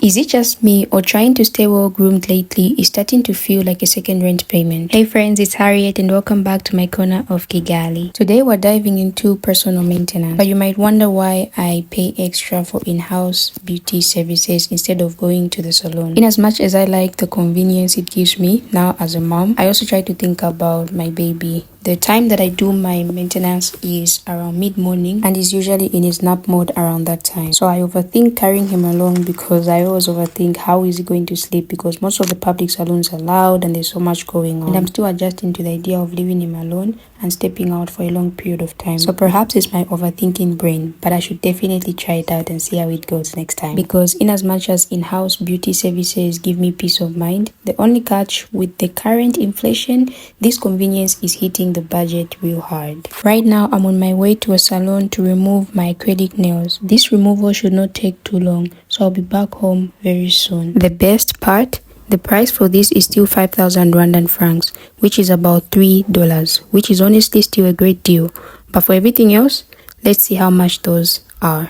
Is it just me, or trying to stay well groomed lately is starting to feel like a second rent payment? Hey friends, it's Harriet and welcome back to my corner of Kigali. Today we're diving into personal maintenance, but you might wonder why I pay extra for in-house beauty services instead of going to the salon. In as much as I like the convenience it gives me now as a mom, I also try to think about my baby. The time that I do my maintenance is around mid-morning and is usually in his nap mode around that time. So I overthink carrying him along because I always overthink how is he going to sleep, because most of the public salons are loud and there's so much going on. And I'm still adjusting to the idea of leaving him alone and stepping out for a long period of time. So perhaps it's my overthinking brain, but I should definitely try it out and see how it goes next time. Because in as much as in-house beauty services give me peace of mind, the only catch with the current inflation, this convenience is hitting the budget real hard. Right now, I'm on my way to a salon to remove my acrylic nails. This removal should not take too long, so I'll be back home very soon. The best part? The price for this is still 5,000 Rwandan francs, which is about $3, which is honestly still a great deal. But for everything else, let's see how much those are.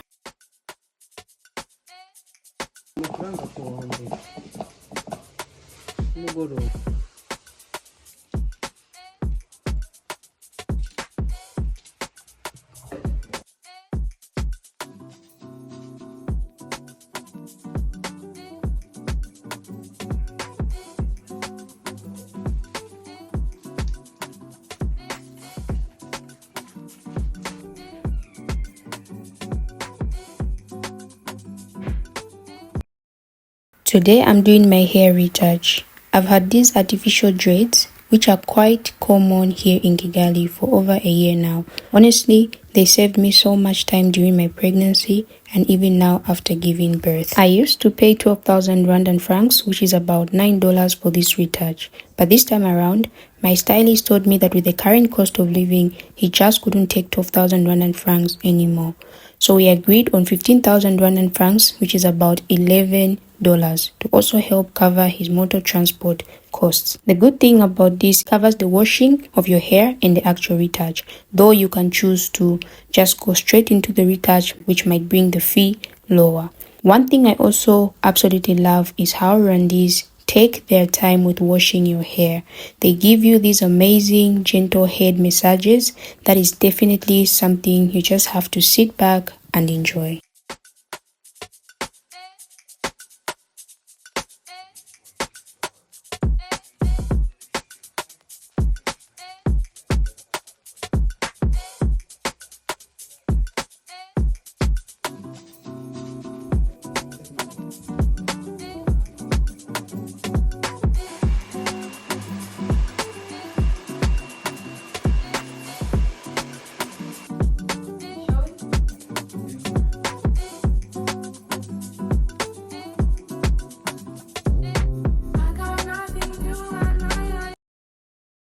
Today I'm doing my hair retouch. I've had these artificial dreads, which are quite common here in Kigali, for over a year now. Honestly, they saved me so much time during my pregnancy and even now after giving birth. I used to pay 12,000 Rwandan francs, which is about $9 for this retouch. But this time around, my stylist told me that with the current cost of living, he just couldn't take 12,000 Rwandan francs anymore. So we agreed on 15,000 Rwandan francs, which is about $11 to also help cover his motor transport costs. The good thing about this covers the washing of your hair and the actual retouch, though you can choose to just go straight into the retouch, which might bring the fee lower. One thing I also absolutely love is how Rwandese take their time with washing your hair. They give you these amazing gentle head massages that is definitely something you just have to sit back and enjoy.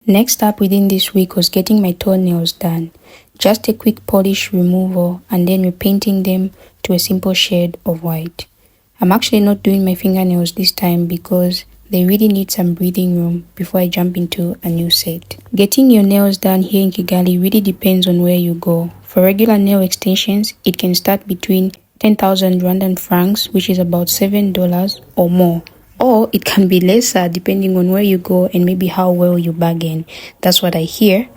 Next up within this week was getting my toenails done. Just a quick polish removal and then repainting them to a simple shade of white. I'm actually not doing my fingernails this time because they really need some breathing room before I jump into a new set. Getting your nails done here in Kigali really depends on where you go. For regular nail extensions, it can start between 10,000 Rwandan francs, which is about $7 or more. Or it can be lesser depending on where you go and maybe how well you bargain. That's what I hear.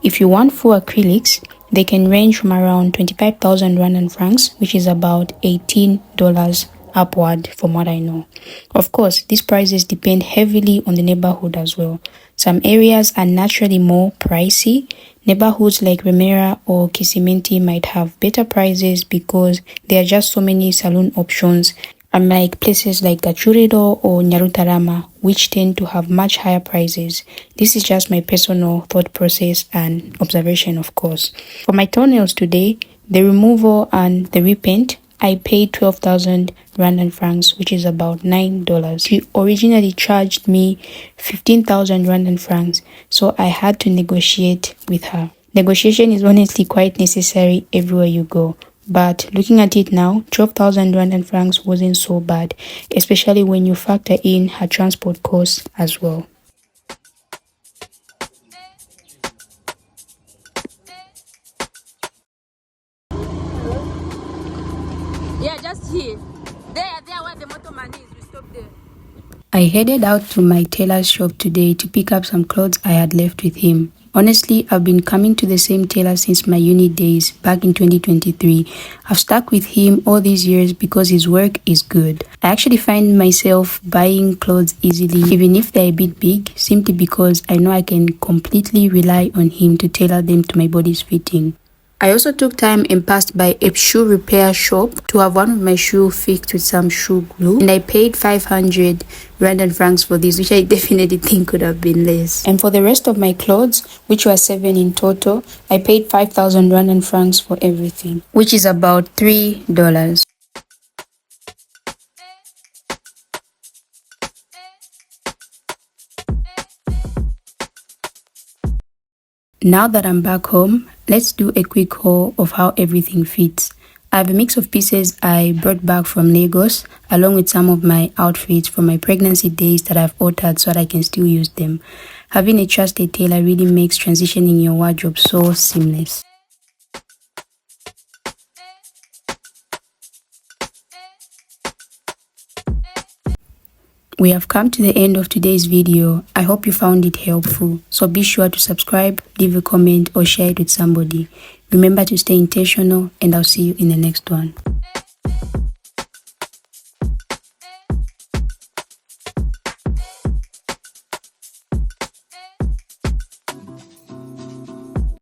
If you want full acrylics, they can range from around 25,000 Rwandan francs, which is about $18 upward from what I know. Of course, these prices depend heavily on the neighborhood as well. Some areas are naturally more pricey. Neighborhoods like Remera or Kisimenti might have better prices because there are just so many salon options, unlike places like Gachurido or Nyarutarama, which tend to have much higher prices. This is just my personal thought process and observation, of course. For my toenails today, the removal and the repaint, I paid 12,000 Rwandan francs, which is about $9. She originally charged me 15,000 Rwandan francs, so I had to negotiate with her. Negotiation is honestly quite necessary everywhere you go. But looking at it now, 12,000 Rwandan francs wasn't so bad, especially when you factor in her transport costs as well. Yeah, just here. There where I headed out to my tailor's shop today to pick up some clothes I had left with him. Honestly, I've been coming to the same tailor since my uni days back in 2023. I've stuck with him all these years because his work is good. I actually find myself buying clothes easily, even if they're a bit big, simply because I know I can completely rely on him to tailor them to my body's fitting. I also took time and passed by a shoe repair shop to have one of my shoes fixed with some shoe glue, and I paid 500 Rwandan francs for this, which I definitely think could have been less. And for the rest of my clothes, which were 7 in total, I paid 5,000 Rwandan francs for everything, which is about $3. Now that I'm back home, let's do a quick haul of how everything fits. I have a mix of pieces I brought back from Lagos, along with some of my outfits from my pregnancy days that I've altered so that I can still use them. Having a trusted tailor really makes transitioning your wardrobe so seamless. We have come to the end of today's video. I hope you found it helpful. So be sure to subscribe, leave a comment or share it with somebody. Remember to stay intentional, and I'll see you in the next one.